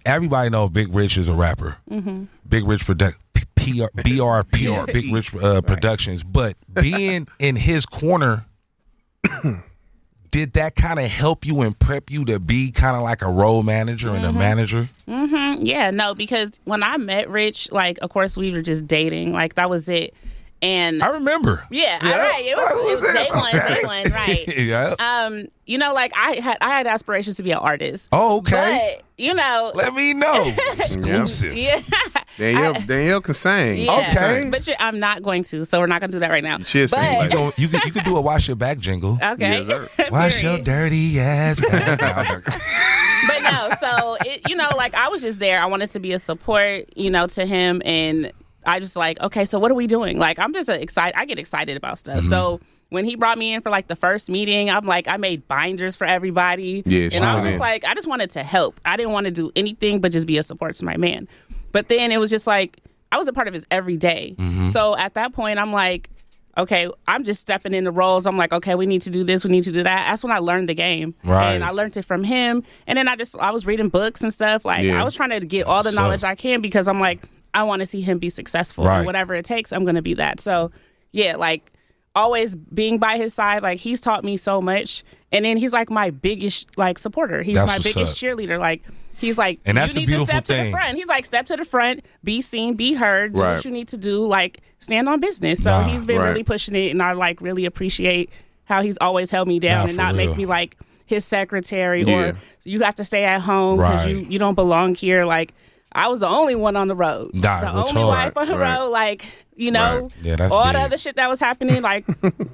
everybody know Big Rich is a rapper. Mm-hmm. Big Rich BRPR, Big Rich Productions. But being in his corner, did that kind of help you and prep you to be kind of like a role manager and a manager? Mm-hmm. Yeah, no, because when I met Rich, like, of course, we were just dating. Like, that was it. And I remember. Yeah, all right. It was day one, right? Yeah. You know, like I had aspirations to be an artist. Oh, okay. But, you know, let me know. Exclusive. Yeah. Danielle can sing. Yeah, okay. But I'm not going to, so we're not going to do that right now. She'll sing. You could do a wash your back jingle. Okay. Yes, wash your dirty ass back. But no, so you know, like I was just there. I wanted to be a support, you know, to him, and I just like, okay, so what are we doing? Like, I'm just excited. I get excited about stuff. Mm-hmm. So when he brought me in for like the first meeting, I'm like, I made binders for everybody. Yeah, and I was just like, I just wanted to help. I didn't want to do anything but just be a support to my man. But then it was just like, I was a part of his every day. Mm-hmm. So at that point, I'm like, okay, I'm just stepping into roles. I'm like, okay, we need to do this, we need to do that. That's when I learned the game. Right. And I learned it from him. And then I was reading books and stuff. Like, I was trying to get all the knowledge I can because I'm like, I want to see him be successful. Right. And whatever it takes, I'm going to be that. So, yeah, like, always being by his side, like, he's taught me so much. And then he's, like, my biggest, like, supporter. He's That's my what's biggest cheerleader. Like, he's like, and that's you need a beautiful to step thing. to the front. He's like, step to the front, be seen, be heard, do Right. what you need to do, like, stand on business. So he's been really pushing it, and I, like, really appreciate how he's always held me down and not real. make me, like, his secretary or you have to stay at home because you don't belong here. Like, I was the only one on the road. The only wife on the road, like, you know, all the other shit that was happening, like,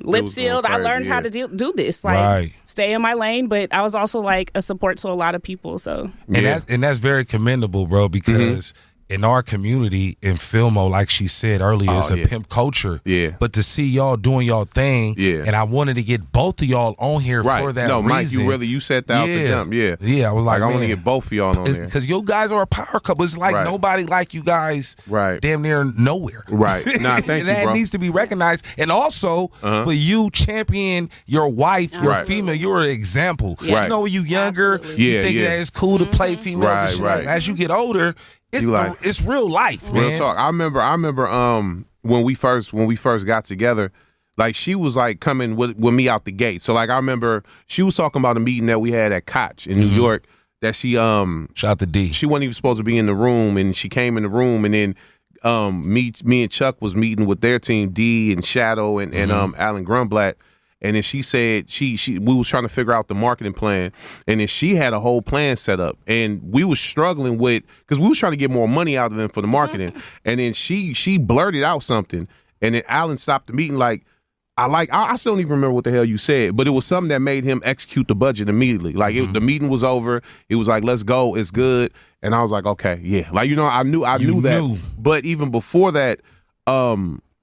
lip sealed. I learned how to do this, like, stay in my lane. But I was also, like, a support to a lot of people. So, and that's very commendable, bro, because in our community, in Filmo, like she said earlier, it's a pimp culture. Yeah. But to see y'all doing y'all thing, and I wanted to get both of y'all on here for that reason. Mike, you set that out the jump. Yeah, I was like, I want to get both of y'all on there because you guys are a power couple. It's like nobody like you guys, damn near nowhere. Right. Nah, thank you, that bro. needs to be recognized, and also for you champion your wife, your female. You're an example. Yeah. You know, when you younger, you think that it's cool to play females. And shit. Like, as you get older. It's real life, man. Real talk. I remember when we first got together, like she was like coming with me out the gate. So like I remember she was talking about a meeting that we had at Koch in New York that she shout out to D. She wasn't even supposed to be in the room, and she came in the room, and then me and Chuck was meeting with their team, D and Shadow and Alan Grunblatt. And then she said we was trying to figure out the marketing plan, and then she had a whole plan set up, and we was struggling with because we was trying to get more money out of them for the marketing, and then she blurted out something, and then Alan stopped the meeting like I still don't even remember what the hell you said, but it was something that made him execute the budget immediately. Like the meeting was over, it was like let's go, it's good, and I was like okay, yeah, like I knew that, but even before that,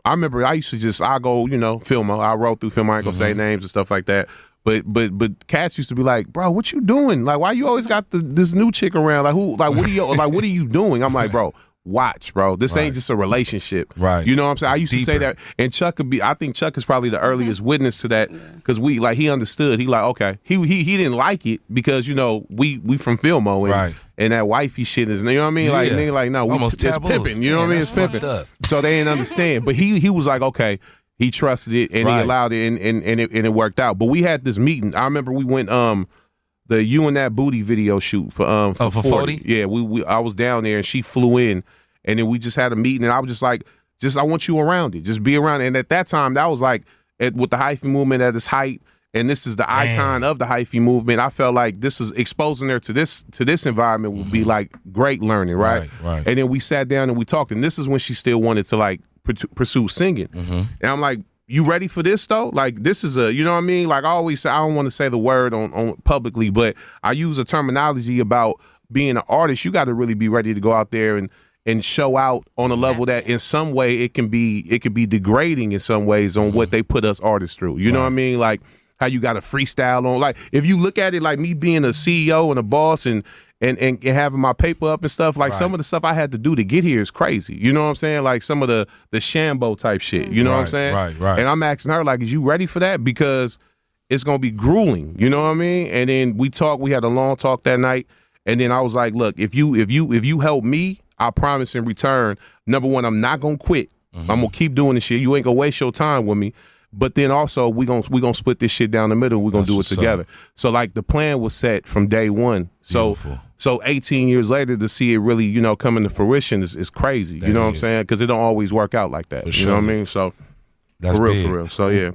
I remember I used to I go, Filmo. I wrote through Filmo. I ain't gonna say names and stuff like that. But cats used to be like, bro, what you doing? Like, why you always got this new chick around? Like, what are you doing? I'm like, bro, watch, bro. This ain't just a relationship. Right. You know what I'm saying? I used to say that, and I think Chuck is probably the earliest witness to that because he understood. He like, okay. He didn't like it because, we from Filmo and that wifey shit is, you know what I mean? Like, nigga, like, no, it's pimping. You know what I mean? It's pimping. So they didn't understand. But he was like, okay. He trusted it and he allowed it and it worked out. But we had this meeting. I remember we went the You and That Booty video shoot for 40. Yeah, I was down there and she flew in, and then we just had a meeting, and I was just like, I want you around it. Just be around it. And at that time, that was like with the hyphy movement at its height, and this is the icon of the hyphy movement. I felt like this is exposing her to this environment would be like great learning, right? And then we sat down and we talked, and this is when she still wanted to like pursue singing. And I'm like, you ready for this though? Like this is you know what I mean? Like I always say, I don't want to say the word on publicly, but I use a terminology about being an artist. You got to really be ready to go out there and show out on a level that in some way it can be degrading in some ways on what they put us artists through. You know what I mean? Like how you got to freestyle on, like if you look at it like me being a CEO and a boss and having my paper up and stuff, like some of the stuff I had to do to get here is crazy. You know what I'm saying? Like some of the Shambo type shit. You know what I'm saying? Right. And I'm asking her, like, is you ready for that? Because it's going to be grueling. You know what I mean? And then we had a long talk that night. And then I was like, look, if you help me, I promise in return, number one, I'm not gonna quit. I'm gonna keep doing this shit. You ain't gonna waste your time with me. But then also we gonna split this shit down the middle. We're gonna do it together. So like the plan was set from day one. So 18 years later to see it really, come into fruition is crazy. You know what I'm saying? Because it don't always work out like that. You know what I mean? So that's for big. real. So yeah.